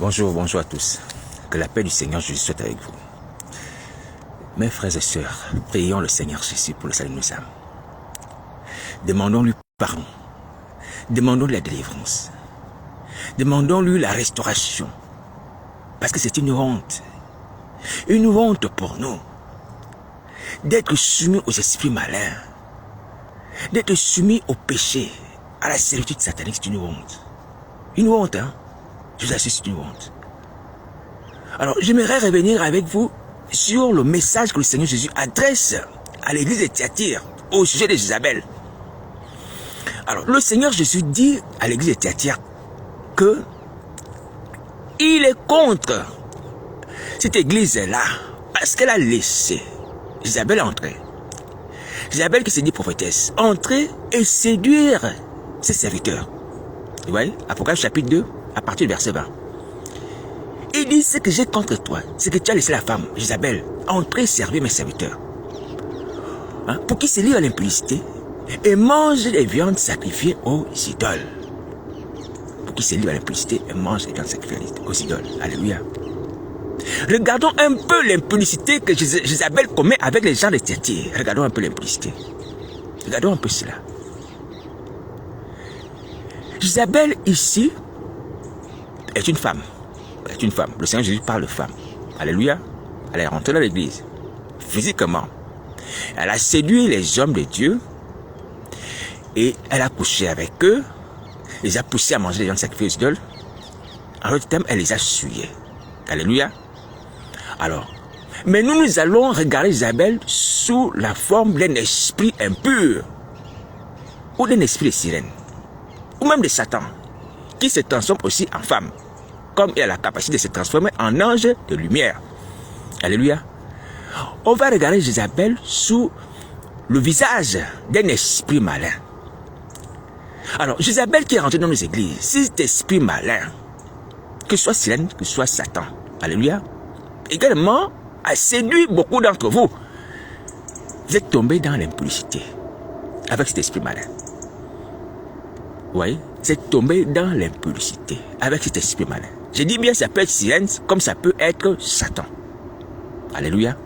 Bonjour à tous. Que la paix du Seigneur Jésus soit avec vous. Mes frères et sœurs, prions le Seigneur Jésus pour le salut de nos âmes. Demandons-lui pardon. Demandons-lui la délivrance. Demandons-lui la restauration. Parce que c'est une honte. Une honte pour nous. D'être soumis aux esprits malins. D'être soumis au péché, à la servitude satanique, c'est une honte. Une honte, hein. Je vous assure, c'est une honte. Alors, j'aimerais revenir avec vous sur le message que le Seigneur Jésus adresse à l'église de Thyatire au sujet d'Isabelle. Alors, le Seigneur Jésus dit à l'église de Thyatire que il est contre cette église-là parce qu'elle a laissé Isabelle entrer. Isabelle qui se dit prophétesse, entrer et séduire ses serviteurs. Vous voyez, Apocalypse chapitre 2, à partir du verset 20. Il dit, ce que j'ai contre toi, c'est que tu as laissé la femme, Isabelle, entrer et servir mes serviteurs. Hein, pour qu'ils se livrent à l'impudicité et mangent les viandes sacrifiées aux idoles. Pour qu'ils se livrent à l'impudicité et mangent les viandes sacrifiées aux idoles. Alléluia. Regardons un peu l'impudicité que Isabelle commet avec les gens de Thyatire. Regardons un peu l'impudicité. Regardons un peu cela. Isabelle ici est une femme. Est une femme. Le Seigneur Jésus parle de femme. Alléluia. Elle est rentrée dans l'église. Physiquement. Elle a séduit les hommes de Dieu. Et elle a couché avec eux. Elle les a poussés à manger les viandes sacrifiées aux idoles. En d'autres termes, elle les a souillés. Alléluia. Alors, mais nous allons regarder Isabelle sous la forme d'un esprit impur. Ou d'un esprit de sirène. Ou même de Satan. Qui se transforme aussi en femme. Comme il a la capacité de se transformer en ange de lumière. Alléluia. On va regarder Isabelle sous le visage d'un esprit malin. Alors, Isabelle qui est rentrée dans nos églises, cet esprit malin, que ce soit sirène, que ce soit Satan, alléluia, également a séduit beaucoup d'entre vous. Vous êtes tombés dans l'impudicité avec cet esprit malin. Vous voyez, vous êtes tombés dans l'impudicité avec cet esprit malin. Je dis bien, ça peut être sirène comme ça peut être Satan. Alléluia.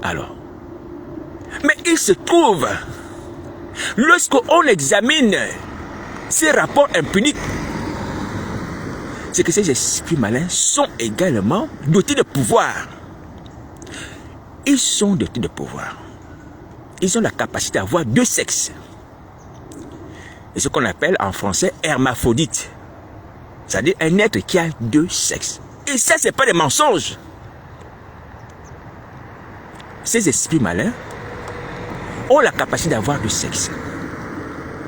Alors, mais il se trouve, lorsqu'on examine ces rapports impuniques, c'est que ces esprits malins sont également dotés de pouvoir. Ils sont dotés de pouvoir. Ils ont la capacité d'avoir deux sexes. Et ce qu'on appelle en français hermaphrodite. C'est-à-dire un être qui a deux sexes. Et ça, ce n'est pas des mensonges. Ces esprits malins ont la capacité d'avoir deux sexes.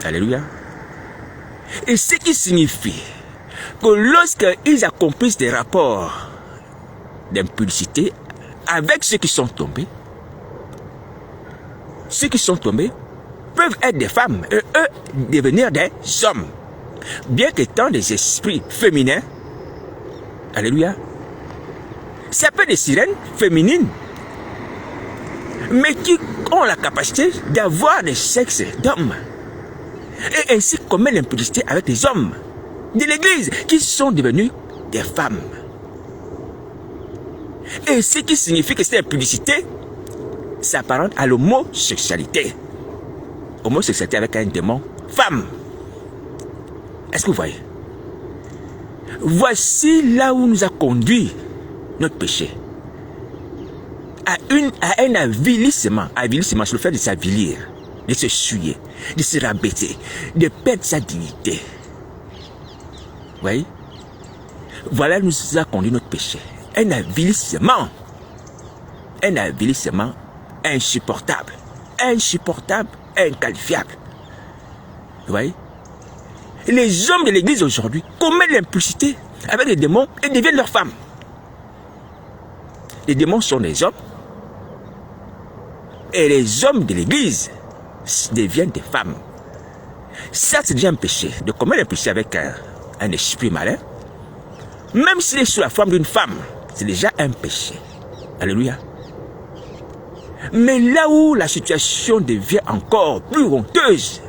Alléluia. Et ce qui signifie que lorsqu'ils accomplissent des rapports d'impudicité avec ceux qui sont tombés peuvent être des femmes et eux devenir des hommes. Bien qu'étant des esprits féminins, alléluia, ça peut être des sirènes féminines, mais qui ont la capacité d'avoir des sexes d'hommes et ainsi commettre l'impudicité avec des hommes de l'église qui sont devenus des femmes. Et ce qui signifie que cette impudicité s'apparente à l'homosexualité. Homosexualité avec un démon femme. Est-ce que vous voyez? Voici là où nous a conduit notre péché. À un avilissement. Avilissement, c'est le fait de s'avilir, de se souiller, de se rabaisser, de perdre sa dignité. Vous voyez? Voilà où nous a conduit notre péché. Un avilissement. Un avilissement insupportable. Insupportable, inqualifiable. Vous voyez? Les hommes de l'église aujourd'hui commettent l'impudicité avec les démons et deviennent leurs femmes. Les démons sont des hommes. Et les hommes de l'église deviennent des femmes. Ça, c'est déjà un péché. De commettre l'impudicité avec un esprit malin. Même s'il est sous la forme d'une femme, c'est déjà un péché. Alléluia. Mais là où la situation devient encore plus honteuse,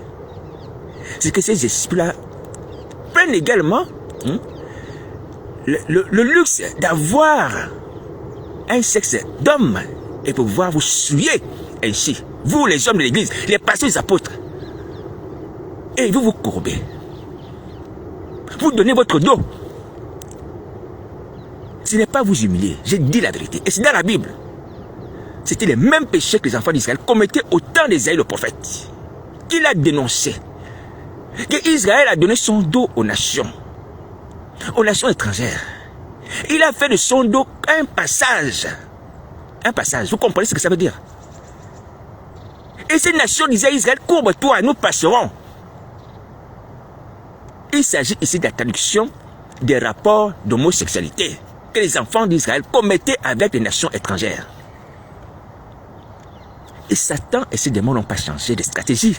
c'est que ces esprits-là prennent également le luxe d'avoir un sexe d'homme et pouvoir vous souiller ainsi, vous les hommes de l'église, les pasteurs, les apôtres, et vous vous courbez, vous donnez votre dos. Ce n'est pas vous humilier, j'ai dit la vérité, et c'est dans la Bible. C'était les mêmes péchés que les enfants d'Israël commettaient au temps d'Ésaïe le prophète, qu'il a dénoncé, que Israël a donné son dos aux nations étrangères. Il a fait de son dos un passage. Un passage, vous comprenez ce que ça veut dire? Et ces nations disaient à Israël, courbe-toi, nous passerons. Il s'agit ici de la traduction des rapports d'homosexualité que les enfants d'Israël commettaient avec les nations étrangères. Et Satan et ses démons n'ont pas changé de stratégie.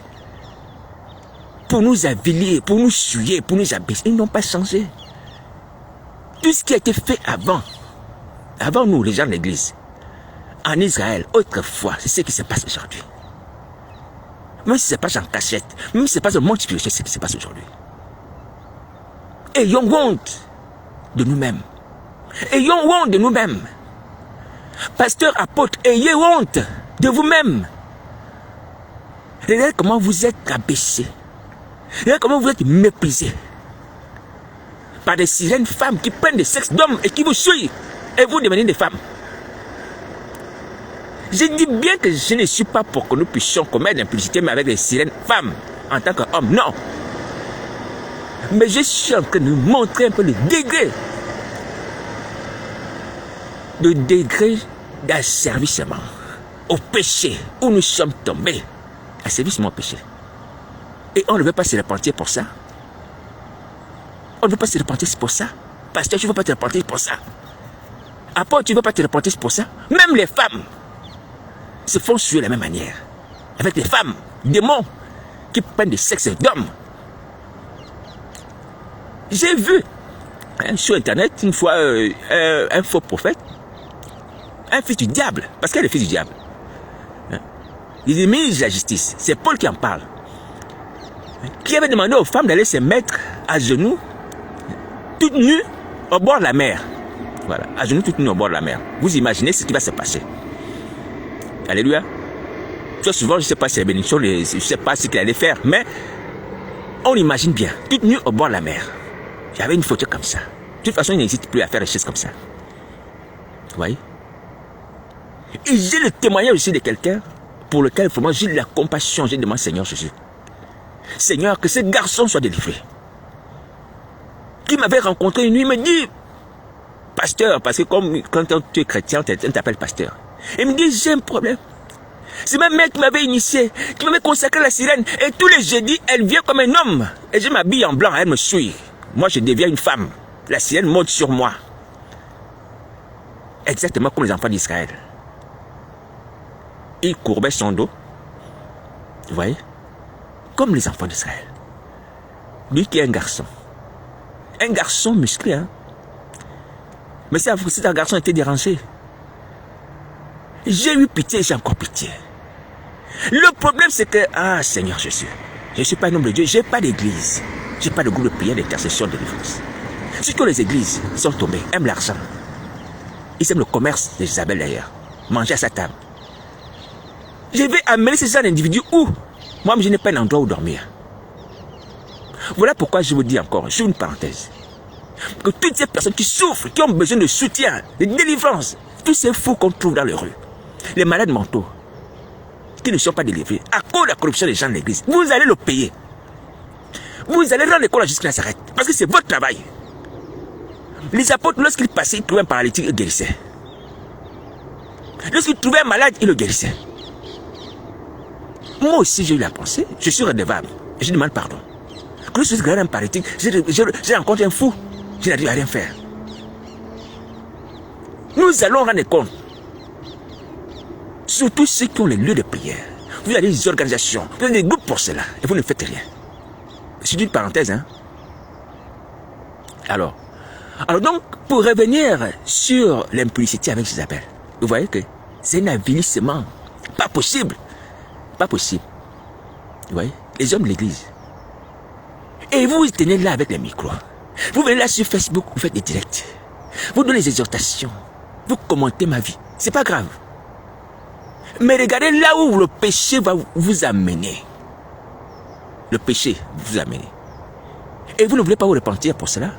Pour nous avilir, pour nous souiller, pour nous abaisser, ils n'ont pas changé. Tout ce qui a été fait avant nous, les gens de l'église, en Israël, autrefois, c'est ce qui se passe aujourd'hui. Même si ce n'est pas en cachette, même si ce n'est pas dans le monde spirituel, c'est ce qui se passe aujourd'hui. Ayons honte de nous-mêmes. Ayons honte de nous-mêmes. Pasteur, apôtre, ayez honte de vous-même. Regardez comment vous êtes abaissés. Regardez comment vous êtes méprisés par des sirènes femmes qui prennent des sexes d'hommes et qui vous suivent. Et vous devenez des femmes. Je dis bien que je ne suis pas pour que nous puissions commettre l'impudicité, mais avec des sirènes femmes en tant qu'hommes. Non. Mais je suis en train de vous montrer un peu le degré d'asservissement au péché où nous sommes tombés. Asservissement au péché. Et on ne veut pas se repentir pour ça. On ne veut pas se repentir pour ça. Pasteur, tu ne veux pas te repentir pour ça. Apôtre, tu ne veux pas te repentir pour ça. Même les femmes se font suer de la même manière. Avec des femmes, démons, qui prennent des sexes d'hommes. J'ai vu sur internet une fois un faux prophète, un fils du diable, parce qu'il est le fils du diable. Il est ministre de la justice, c'est Paul qui en parle, qui avait demandé aux femmes d'aller se mettre à genoux, toutes nues, au bord de la mer. Voilà, à genoux, toutes nues au bord de la mer. Vous imaginez ce qui va se passer. Alléluia. Très souvent, je ne sais pas si la bénédiction, je ne sais pas ce qu'il allait faire, mais on imagine bien, toutes nues au bord de la mer. Il y avait une photo comme ça. De toute façon, il n'hésite plus à faire des choses comme ça. Vous voyez? Et j'ai le témoignage aussi de quelqu'un pour lequel vraiment j'ai de la compassion. J'ai demandé, Seigneur Jésus, Seigneur, que ce garçon soit délivré. Qui m'avait rencontré une nuit, il me dit, pasteur, parce que comme quand tu es chrétien, on t'appelle pasteur. Il me dit, j'ai un problème. C'est ma mère qui m'avait initié, qui m'avait consacré la sirène. Et tous les jeudis, elle vient comme un homme. Et je m'habille en blanc, elle me suit. Moi, je deviens une femme. La sirène monte sur moi. Exactement comme les enfants d'Israël. Il courbait son dos. Vous voyez? Comme les enfants d'Israël. Lui qui est un garçon. Un garçon musclé, hein? Mais si un garçon était dérangé, j'ai eu pitié, j'ai encore pitié. Le problème, c'est que, ah, Seigneur Jésus, je ne suis pas un homme de Dieu, je n'ai pas d'église. Je n'ai pas de groupe de prière, d'intercession, de délivrance. Surtout les églises sont tombées, aiment l'argent. Ils aiment le commerce de Isabelle d'ailleurs. Manger à sa table. Je vais amener ces gens d'individus où moi, je n'ai pas un endroit où dormir. Voilà pourquoi je vous dis encore, je fais une parenthèse. Que toutes ces personnes qui souffrent, qui ont besoin de soutien, de délivrance, tous ces fous qu'on trouve dans les rues, les malades mentaux, qui ne sont pas délivrés, à cause de la corruption des gens de l'église, vous allez le payer. Vous allez rendre les comptes jusqu'à Nazareth, parce que c'est votre travail. Les apôtres, lorsqu'ils passaient, ils trouvaient un paralytique, ils guérissaient. Lorsqu'ils trouvaient un malade, ils le guérissaient. Moi aussi, j'ai eu la pensée, je suis redevable, et je demande pardon. Quand je suis guéri un paralytique, j'ai rencontré un fou, je n'arrive à rien faire. Nous allons rendre compte. Surtout ceux qui ont les lieux de prière. Vous avez des organisations, vous avez des groupes pour cela, et vous ne faites rien. C'est une parenthèse, hein. Alors donc, pour revenir sur l'impudicité avec Isabelle, vous voyez que c'est un avilissement. Pas possible. Pas possible. Vous voyez, les hommes de l'église. Et vous tenez là avec les micros. Vous venez là sur Facebook, vous faites des directs. Vous donnez des exhortations. Vous commentez ma vie. C'est pas grave. Mais regardez là où le péché va vous amener. Le péché vous amène. Et vous ne voulez pas vous repentir pour cela?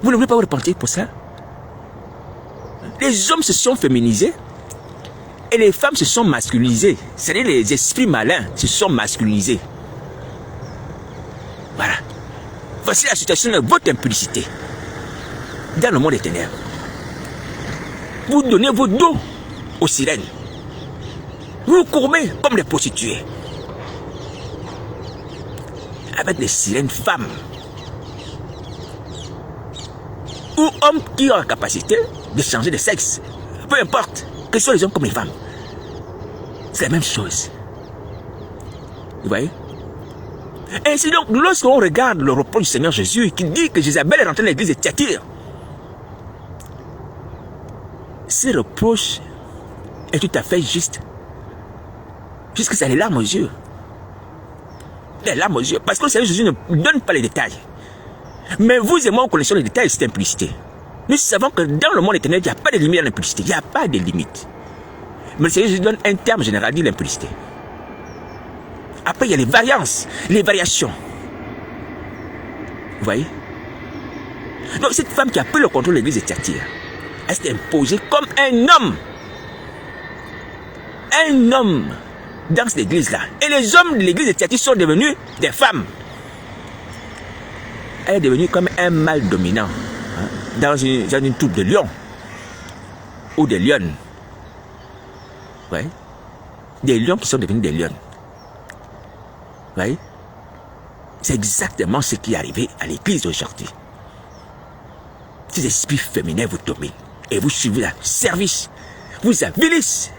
Vous ne voulez pas vous repentir pour ça? Les hommes se sont féminisés et les femmes se sont masculinisées. C'est-à-dire les esprits malins se sont masculinisés. Voilà. Voici la situation de votre impudicité dans le monde des ténèbres. Vous donnez vos dos aux sirènes. Vous vous courbez comme des prostituées. Avec des sirènes femmes. Ou hommes qui ont la capacité de changer de sexe. Peu importe, que ce soit les hommes comme les femmes. C'est la même chose. Vous voyez? Ainsi donc, lorsqu'on regarde le reproche du Seigneur Jésus qui dit que Jézabel est rentrée dans l'église de Thyatire, ce reproche est tout à fait juste. Puisque c'est les larmes aux yeux. Les larmes aux yeux. Parce que le Seigneur Jésus ne donne pas les détails. Mais vous et moi, on connaissons les détails de cette impudicité. Nous savons que dans le monde éternel, il n'y a pas de limite à l'impudicité. Il n'y a pas de limite. Mais le Seigneur Jésus donne un terme général, dit l'impudicité. Après, il y a les variances, les variations. Vous voyez? Donc, cette femme qui a pris le contrôle de l'église de Thyatire, elle s'est imposée comme un homme. Un homme dans cette église-là. Et les hommes de l'église de Thyatire sont devenus des femmes. Elle est devenue comme un mâle dominant dans une troupe de lions ou des lionnes. Ouais. Des lions qui sont devenus des lionnes. Ouais. C'est exactement ce qui est arrivé à l'église aujourd'hui. Ces esprits féminins vous dominent et vous suivez le service. Vous avilissent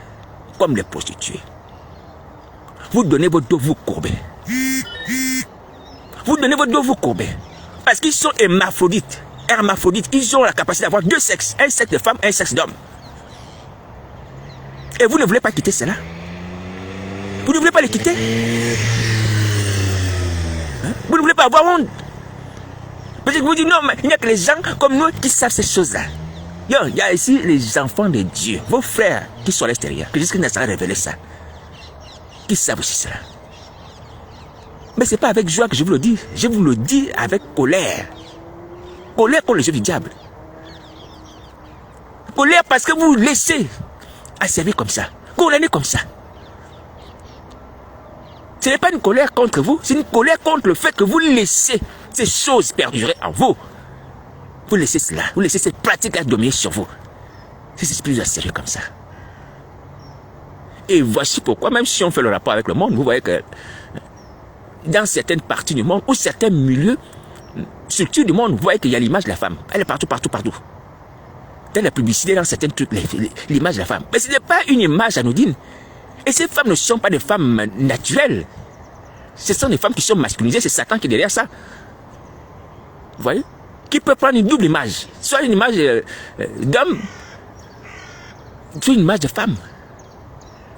comme les prostituées. Vous donnez votre dos, vous courbez. Vous donnez votre dos, vous courbez. Parce qu'ils sont hermaphrodites. Hermaphrodites, ils ont la capacité d'avoir deux sexes. Un sexe de femme, un sexe d'homme. Et vous ne voulez pas quitter cela? Vous ne voulez pas les quitter? Hein? Vous ne voulez pas avoir honte? Parce que vous dites non, mais il n'y a que les gens comme nous qui savent ces choses-là. Il y a ici les enfants de Dieu, vos frères qui sont à l'extérieur, que Jésus n'a pas révélé ça. Qui savent aussi cela. Mais ce n'est pas avec joie que je vous le dis. Je vous le dis avec colère. Colère contre le jeu du diable. Colère parce que vous vous laissez à servir comme ça. Condamner comme ça. Ce n'est pas une colère contre vous, c'est une colère contre le fait que vous laissez ces choses perdurer en vous. Vous laissez cela, vous laissez cette pratique-là dominer sur vous. C'est plus à sérieux comme ça. Et voici pourquoi, même si on fait le rapport avec le monde, vous voyez que dans certaines parties du monde, ou certains milieux, structures du monde, vous voyez qu'il y a l'image de la femme. Elle est partout, partout, partout. Dans la publicité, dans certains trucs, l'image de la femme. Mais ce n'est pas une image anodine. Et ces femmes ne sont pas des femmes naturelles. Ce sont des femmes qui sont masculinisées, c'est Satan qui est derrière ça. Vous voyez? Qui peut prendre une double image. Soit une image d'homme, soit une image de femme.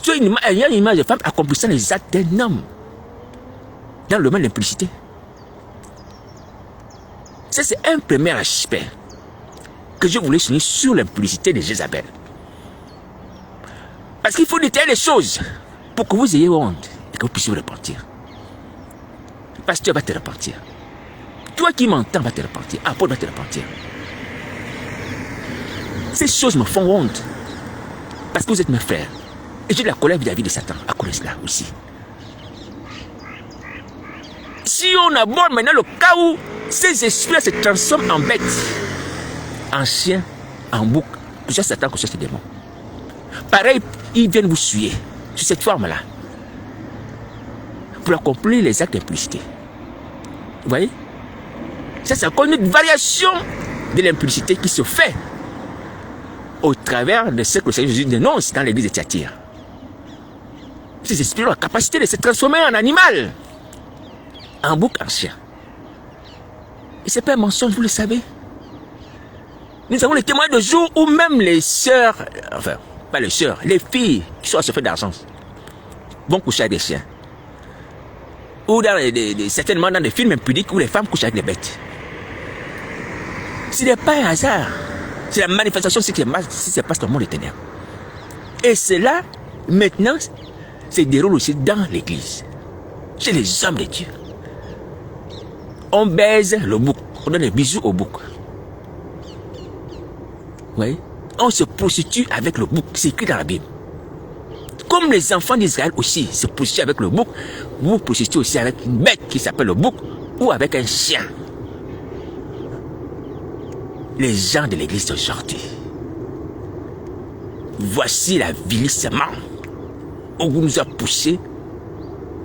Soit une image de femme accomplissant les actes d'un homme. Dans le domaine de l'impudicité. Ça, c'est un premier aspect que je voulais souligner sur l'impudicité de Jézabel. Parce qu'il faut détailler les choses pour que vous ayez honte et que vous puissiez vous repentir. Pasteur va te repentir. Toi qui m'entends va te repentir. Apôtre va te repentir. Ces choses me font honte. Parce que vous êtes mes frères. Et j'ai de la colère vis-à-vis de Satan à cause de cela aussi. Si on aborde maintenant le cas où ces esprits se transforment en bêtes, en chiens, en boucs, que c'est Satan, que c'est ces démons. Pareil, ils viennent vous suer sur cette forme-là pour accomplir les actes d'impudicité. Vous voyez? Ça, c'est encore une variation de l'impudicité qui se fait au travers de ce que le Seigneur Jésus dénonce dans l'église de Thyatire. Ces esprits ont la capacité de se transformer en animal, en bouc, en chien. Et ce n'est pas un mensonge, vous le savez. Nous avons les témoins de jours où même les sœurs, enfin, pas les sœurs, les filles qui sont à ce fait d'argent vont coucher avec des chiens. Ou certainement dans des films impudiques où les femmes couchent avec des bêtes. Ce n'est pas un hasard. C'est la manifestation de ce qui se passe dans le monde des ténèbres. Et cela, maintenant, se déroule aussi dans l'église. Chez les hommes de Dieu. On baise le bouc. On donne des bisous au bouc. Oui. On se prostitue avec le bouc. C'est écrit dans la Bible. Comme les enfants d'Israël aussi se prostituent avec le bouc, vous vous prostituez aussi avec une bête qui s'appelle le bouc ou avec un chien. Les gens de l'église d'aujourd'hui, voici l'avilissement où vous nous a poussé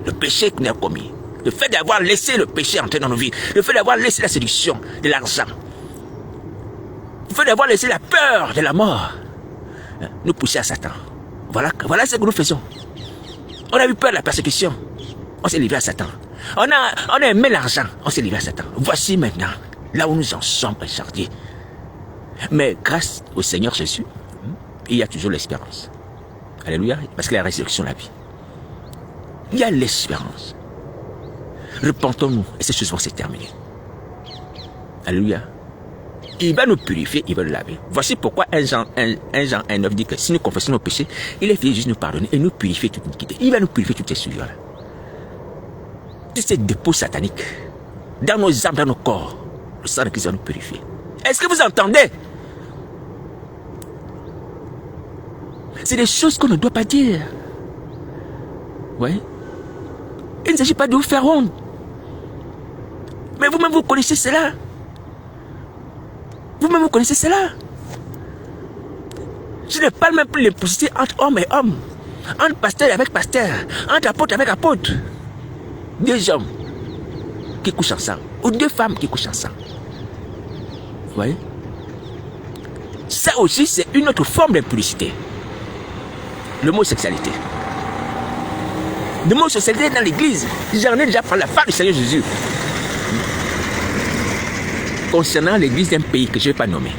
le péché que nous avons commis. Le fait d'avoir laissé le péché entrer dans nos vies, le fait d'avoir laissé la séduction de l'argent, le fait d'avoir laissé la peur de la mort, nous pousser à Satan. Voilà ce que nous faisons. On a eu peur de la persécution, on s'est livré à Satan. On a aimé l'argent, on s'est livré à Satan. Voici maintenant, là où nous en sommes aujourd'hui. Mais grâce au Seigneur Jésus, il y a toujours l'espérance. Alléluia, parce que la résurrection de la vie. Il y a l'espérance. Repentons-nous et ces choses vont se terminer. Alléluia. Il va nous purifier, il va nous laver. Voici pourquoi 1 Jean 1,9 dit que si nous confessons nos péchés, il est fidèle juste nous pardonner et nous purifier toute iniquité. Il va nous purifier toutes ces souillures-là. Tous ces dépôts sataniques, dans nos âmes, dans nos corps, le sang de Christ va nous purifier. Est-ce que vous entendez? C'est des choses qu'on ne doit pas dire. Oui. Il ne s'agit pas de vous faire honte. Mais vous-même, vous connaissez cela. Vous-même, vous connaissez cela. Je ne parle même plus de l'imposité entre hommes et hommes. Entre pasteur avec pasteur. Entre apôtre avec apôtre. Deux hommes qui couchent ensemble. Ou deux femmes qui couchent ensemble. Vous voyez? Ça aussi, c'est une autre forme d'impudicité. L'homosexualité. L'homosexualité dans l'église. J'en ai déjà parlé à la part du Seigneur Jésus. Concernant l'église d'un pays que je ne vais pas nommer.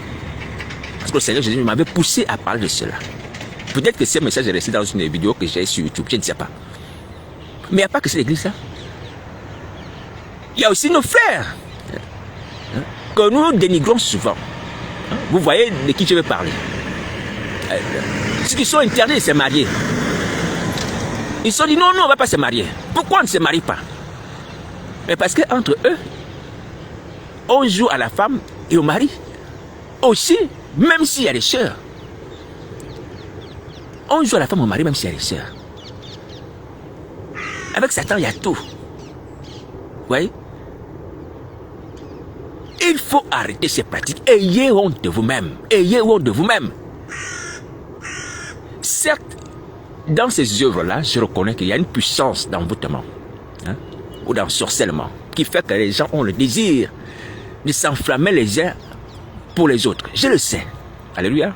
Parce que le Seigneur Jésus m'avait poussé à parler de cela. Peut-être que ce message est resté dans une vidéo que j'ai sur YouTube, je ne sais pas. Mais il n'y a pas que cette église-là. Il y a aussi nos frères. Que nous dénigrons souvent. Vous voyez de qui je veux parler. Ceux qui sont interdits de se marier. Ils se sont dit non, on ne va pas se marier. Pourquoi on ne se marie pas? Mais parce qu'entre eux, on joue à la femme et au mari. Aussi, même s'il y a des sœurs. On joue à la femme et au mari, même s'il y a des sœurs. Avec Satan, il y a tout. Vous voyez? Il faut arrêter ces pratiques. Ayez honte de vous-même. Ayez honte de vous-même. Certes, dans ces œuvres-là, je reconnais qu'il y a une puissance d'envoûtement, ou d'ensorcellement, qui fait que les gens ont le désir de s'enflammer les uns pour les autres. Je le sais. Alléluia.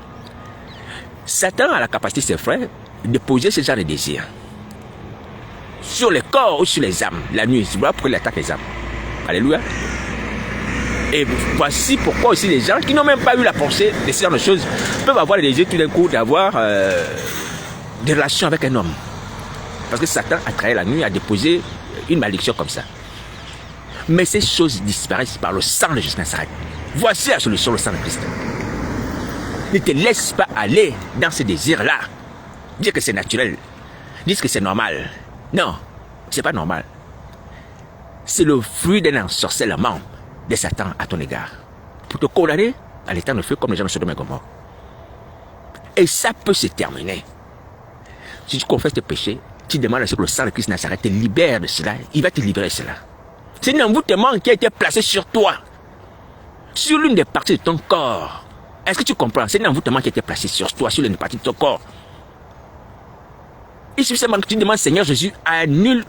Satan a la capacité, ses frères, de poser ce genre de désir sur les corps ou sur les âmes, la nuit. Voilà pourquoi il attaque les âmes. Alléluia. Et voici pourquoi aussi les gens qui n'ont même pas eu la pensée de ce genre de choses peuvent avoir le désir tout d'un coup d'avoir des relations avec un homme. Parce que Satan a travaillé la nuit, a déposé une malédiction comme ça. Mais ces choses disparaissent par le sang de Jésus Nazareth. Voici la solution, le sang de Christ. Ne te laisse pas aller dans ce désir-là. Dire que c'est naturel. Dire que c'est normal. Non, c'est pas normal. C'est le fruit d'un ensorcellement de Satan à ton égard. Pour te condamner à l'éternel de feu comme les gens de Sodome et Gomorrhe. Et ça peut se terminer. Si tu confesses tes péchés, tu demandes à ce que le sang de Christ Nazareth te libère de cela. Il va te libérer de cela. C'est un envoûtement qui a été placé sur toi. Sur l'une des parties de ton corps. Est-ce que tu comprends? C'est un envoûtement qui a été placé sur toi, sur l'une des parties de ton corps. Il suffit seulement que tu demandes, Seigneur Jésus, annule,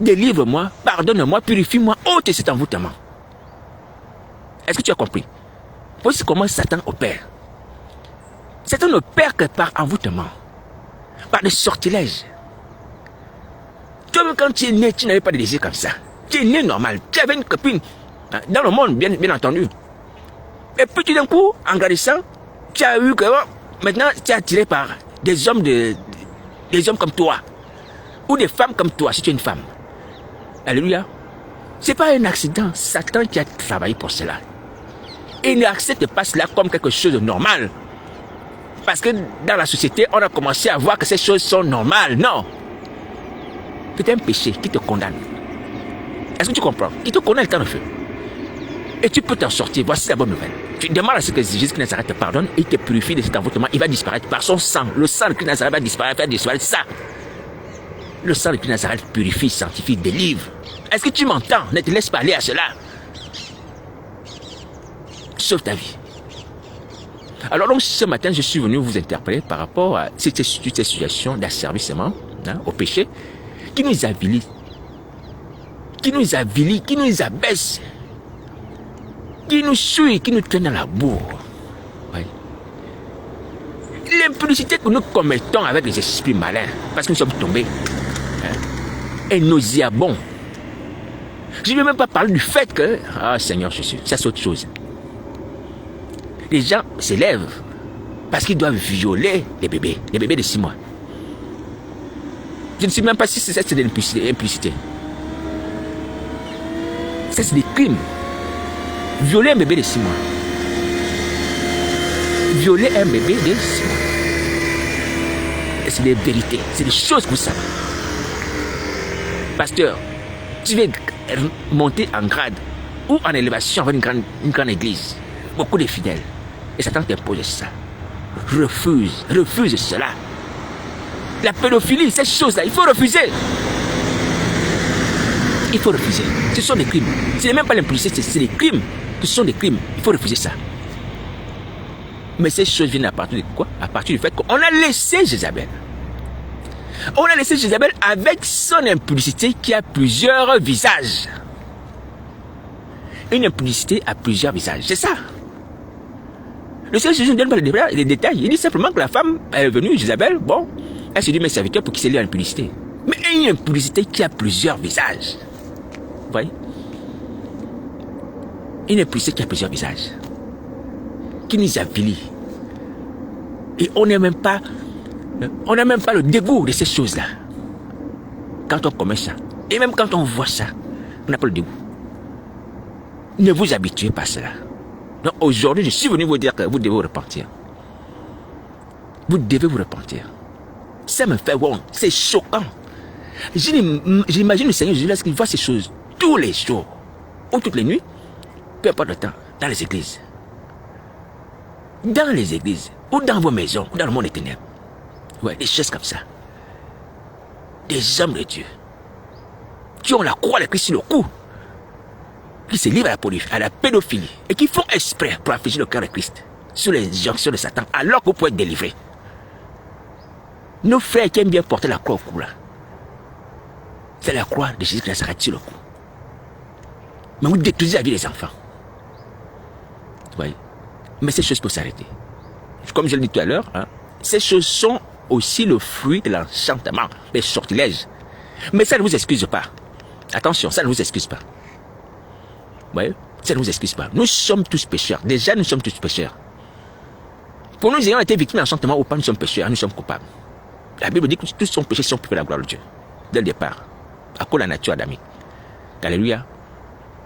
délivre-moi, pardonne-moi, purifie-moi, ôte cet envoûtement. Est-ce que tu as compris? Voici comment Satan opère. Satan n'opère que par envoûtement, par des sortilèges. Toi-même, quand tu es né, tu n'avais pas de désir comme ça. Tu es né normal. Tu avais une copine dans le monde, bien entendu. Et puis, tout d'un coup, en grandissant, tu as eu que maintenant, tu es attiré par des hommes comme toi. Ou des femmes comme toi, si tu es une femme. Alléluia. Ce n'est pas un accident. Satan qui a travaillé pour cela. Et n'accepte pas cela comme quelque chose de normal. Parce que dans la société, on a commencé à voir que ces choses sont normales. Non. C'est un péché qui te condamne. Est-ce que tu comprends? Qui te condamne le temps de feu. Et tu peux t'en sortir. Voici la bonne nouvelle. Tu demandes à ce que Jésus de Nazareth te pardonne et te purifie de cet envoûtement. Il va disparaître par son sang. Le sang de Christ de Nazareth va disparaître, faire disparaître ça. Le sang de Christ de Nazareth purifie, sanctifie, délivre. Est-ce que tu m'entends? Ne te laisse pas aller à cela. Sauve ta vie. Alors donc ce matin, je suis venu vous interpeller par rapport à cette situation d'asservissement au péché qui nous avilit, qui nous abaisse, qui nous suit, qui nous traîne dans la boue. Oui. L'impudicité que nous commettons avec les esprits malins, parce que nous sommes tombés, est nauséabond. Je ne vais même pas parler du fait que, Seigneur Jésus, ça c'est autre chose. Les gens s'élèvent parce qu'ils doivent violer les bébés de 6 mois. Je ne sais même pas si c'est de l'impudicité. Ça c'est des crimes. Violer un bébé de 6 mois. Violer un bébé de 6 mois. C'est des vérités, c'est des choses que vous savez. Pasteur, tu veux monter en grade ou en élévation avec une grande église. Beaucoup de fidèles. Et Satan t'impose ça. Refuse cela. La pédophilie, ces choses-là, il faut refuser. Il faut refuser. Ce sont des crimes. Ce n'est même pas l'impudicité, c'est des crimes. Ce sont des crimes. Il faut refuser ça. Mais ces choses viennent à partir de quoi? À partir du fait qu'on a laissé Jézabel. On a laissé Jézabel avec son impudicité qui a plusieurs visages. Une impudicité a plusieurs visages. C'est ça. Le Seigneur Jésus ne donne pas les détails. Il dit simplement que la femme est venue, Jézabel, bon, elle se dit mes serviteurs pour qu'ils se lient à l'impudicité. Mais une impudicité qui a plusieurs visages. Vous voyez? Une impudicité qui a plusieurs visages. Qui nous avilit. Et on n'a même pas le dégoût de ces choses-là. Quand on commet ça. Et même quand on voit ça, on n'a pas le dégoût. Ne vous habituez pas à cela. Donc aujourd'hui, je suis venu vous dire que vous devez vous repentir. Vous devez vous repentir. Ça me fait honte. C'est choquant. J'imagine le Seigneur Jésus lorsqu'il voit ces choses tous les jours ou toutes les nuits, peu importe le temps, dans les églises. Dans les églises, ou dans vos maisons, ou dans le monde des ténèbres. Ouais, des choses comme ça. Des hommes de Dieu qui ont la croix de Christ sur le cou, qui se livrent à la pédophilie et qui font exprès pour affliger le cœur de Christ sous les injonctions de Satan, alors que vous pouvez être délivrés. Nos frères qui aiment bien porter la croix au cou là, c'est la croix de Jésus qui s'arrête sur le cou. Mais vous détruisez la vie des enfants. Vous voyez? Mais ces choses peuvent s'arrêter. Comme je l'ai dit tout à l'heure, ces choses sont aussi le fruit de l'enchantement, des sortilèges. Mais ça ne vous excuse pas. Attention, ça ne vous excuse pas. Vous voyez? Ça ne nous excuse pas. Nous sommes tous pécheurs. Déjà, nous sommes tous pécheurs. Pour nous ayant été victimes d'enchantement ou pas, nous sommes pécheurs, nous sommes coupables. La Bible dit que tous sont péchés, sont privés de la gloire de Dieu. Dès le départ. À cause de la nature adamique. Alléluia.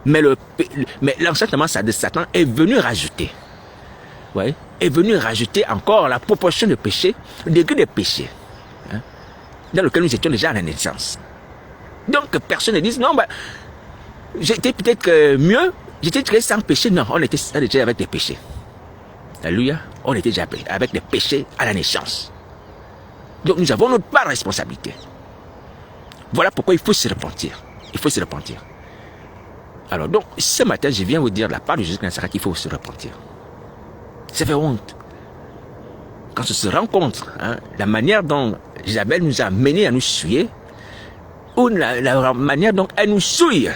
Mais l'enchantement de Satan est venu rajouter. Vous voyez? Est venu rajouter encore la proportion de péché, le degré de péché. Dans lequel nous étions déjà à la naissance. Donc, personne ne dise, non, j'étais peut-être mieux, j'étais très sans péché. Non, on était déjà avec des péchés. Alléluia. On était déjà avec des péchés à la naissance. Donc nous avons notre part de responsabilité. Voilà pourquoi il faut se repentir. Il faut se repentir. Alors donc, ce matin, je viens vous dire de la part de Jésus de Nazareth qu'il faut se repentir. Ça fait honte. Quand on se rencontre, la manière dont Isabelle nous a menés à nous souiller, ou la manière dont elle nous souille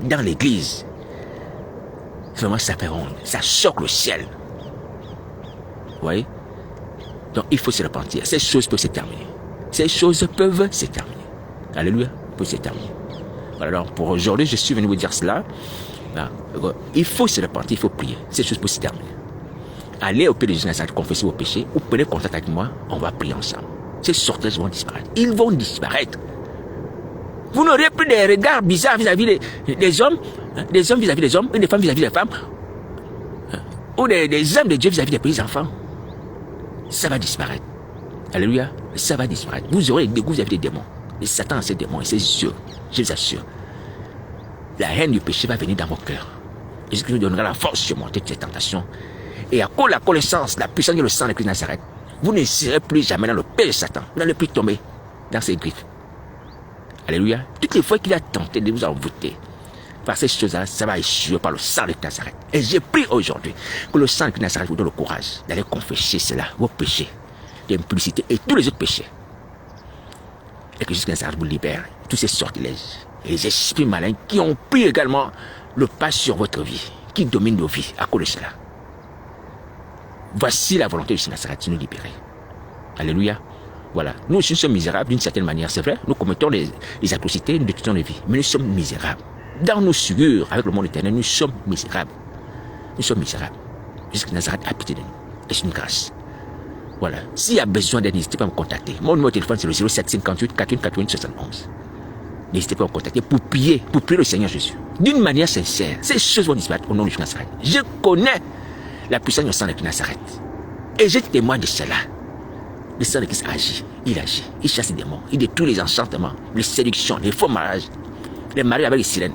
dans l'église, vraiment ça fait honte, ça choque le ciel. Vous voyez? Donc il faut se repentir. Ces choses peuvent se terminer. Ces choses peuvent se terminer. Alléluia, peuvent se terminer. Voilà, donc pour aujourd'hui, je suis venu vous dire cela. Il faut se repentir, il faut prier. Ces choses peuvent se terminer. Allez au pied de Jésus Nazareth, confessez vos péchés, ou prenez contact avec moi, on va prier ensemble. Ces sortilèges vont disparaître. Ils vont disparaître. Vous n'aurez plus des regards bizarres vis-à-vis des hommes, des hommes vis-à-vis des hommes, et des femmes vis-à-vis des femmes, ou des hommes de Dieu vis-à-vis des petits-enfants, ça va disparaître. Alléluia, ça va disparaître. Vous aurez des goûts vis-à-vis des démons. Et Satan a ses démons et ses yeux, je vous assure. La haine du péché va venir dans vos cœurs. Et ce qui nous donnera la force de surmonter toutes ces tentations. Et à cause de la connaissance, la puissance de le sang de Christ Nazareth, vous ne serez plus jamais dans le piège de Satan. Vous n'allez plus tomber dans ses griffes. Alléluia. Toutes les fois qu'il a tenté de vous envoûter par ces choses-là, ça va échouer par le sang de Nazareth. Et j'ai pris aujourd'hui que le sang de Nazareth vous donne le courage d'aller confesser cela, vos péchés, d'impudicité et tous les autres péchés. Et que Jésus Nazareth vous libère tous ces sortilèges et les esprits malins qui ont pris également le pas sur votre vie, qui dominent nos vies à cause de cela. Voici la volonté de Jésus Nazareth de nous libérer. Alléluia. Voilà. Nous aussi sommes misérables d'une certaine manière, c'est vrai. Nous commettons des atrocités, nous détruisons les vies. Mais nous sommes misérables. Dans nos souillures avec le monde éternel, nous sommes misérables. Nous sommes misérables. Jésus Nazareth a pitié de nous. Et c'est une grâce. Voilà. S'il y a besoin d'aide, n'hésitez pas à me contacter. Mon numéro de téléphone, c'est le 0758 41 71. N'hésitez pas à me contacter pour prier le Seigneur Jésus. D'une manière sincère. Ces choses vont disparaître au nom de Jésus Nazareth. Je connais la puissance du sang de Nazareth. Et je témoigne de cela. Le sang de Christ agit. Il chasse les démons. Il détruit les enchantements, les séductions, les faux mariages, les mariages avec les sirènes,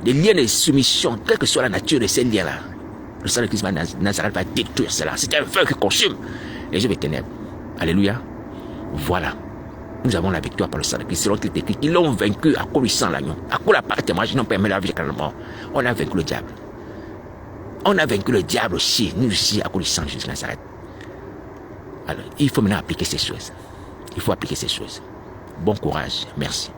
les liens de soumission, quelle que soit la nature de ces liens-là. Le sang de Christ Nazareth va détruire cela. C'est un feu qui consume les œuvres des ténèbres. Alléluia. Voilà. Nous avons la victoire par le sang de Christ. Selon qu'il est écrit, ils l'ont vaincu à cause du sang de l'agneau. À cause de la parole témoignage, ils n'ont pas aimé la vie jusqu'à la mort. On a vaincu le diable. On a vaincu le diable aussi, nous aussi, à cause du sang de Jésus Nazareth. Alors, il faut maintenant appliquer ces choses. Il faut appliquer ces choses. Bon courage. Merci.